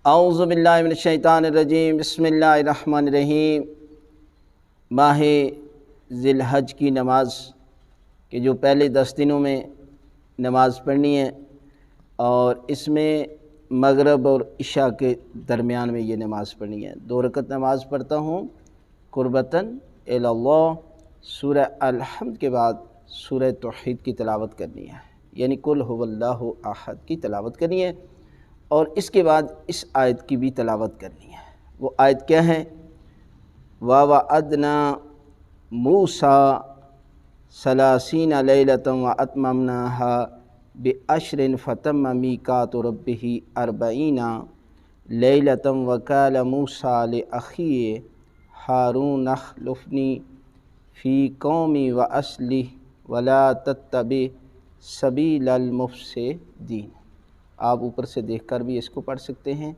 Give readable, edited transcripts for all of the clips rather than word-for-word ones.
اعوذ باللہ من الشیطان الرجیم، بسم اللہ الرحمن الرحیم۔ ماہ ذی الحج کی نماز کہ جو پہلے 10 دنوں میں نماز پڑھنی ہے، اور اس میں مغرب اور عشاء کے درمیان میں یہ نماز پڑھنی ہے۔ 2 رکعت نماز پڑھتا ہوں قربتاً الی اللہ۔ سورہ الحمد کے بعد سورہ توحید کی تلاوت کرنی ہے، یعنی قل هو اللہ احد کی تلاوت کرنی ہے، اور اس کے بعد اس آیت کی بھی تلاوت کرنی ہے۔ وہ آیت کیا ہے؟ وَوَعَدْنَا مُوسَىٰ 30 لَيْلَةً وَأَتْمَمْنَاهَا بِعَشْرٍ فَتَمَّ مِيقَاتُ رَبِّهِ 40 لَيْلَةً وَقَالَ مُوسَىٰ لِأَخِيهِ هَارُونَ اخْلُفْنِي فِي قَوْمِي وَأَصْلِحْ وَلَا تَتَّبِعْ سَبِيلَ الْمُفْسِدِينَ۔ آپ اوپر سے دیکھ کر بھی اس کو پڑھ سکتے ہیں،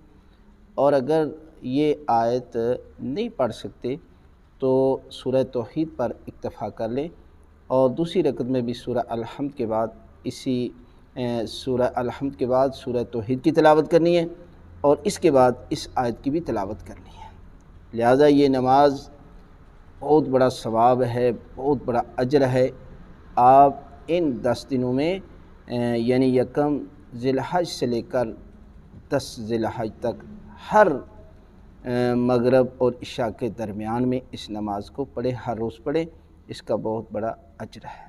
اور اگر یہ آیت نہیں پڑھ سکتے تو سورہ توحید پر اکتفا کر لیں، اور دوسری رکعت میں بھی سورہ الحمد کے بعد سورہ الحمد کے بعد سورہ توحید کی تلاوت کرنی ہے، اور اس کے بعد اس آیت کی بھی تلاوت کرنی ہے۔ لہٰذا یہ نماز بہت بڑا ثواب ہے، بہت بڑا اجر ہے۔ آپ ان 10 دنوں میں یعنی 1 ذی الحج سے لے کر 10 ذی الحج تک ہر مغرب اور عشاء کے درمیان میں اس نماز کو پڑھیں، ہر روز پڑھیں، اس کا بہت بڑا اجر ہے۔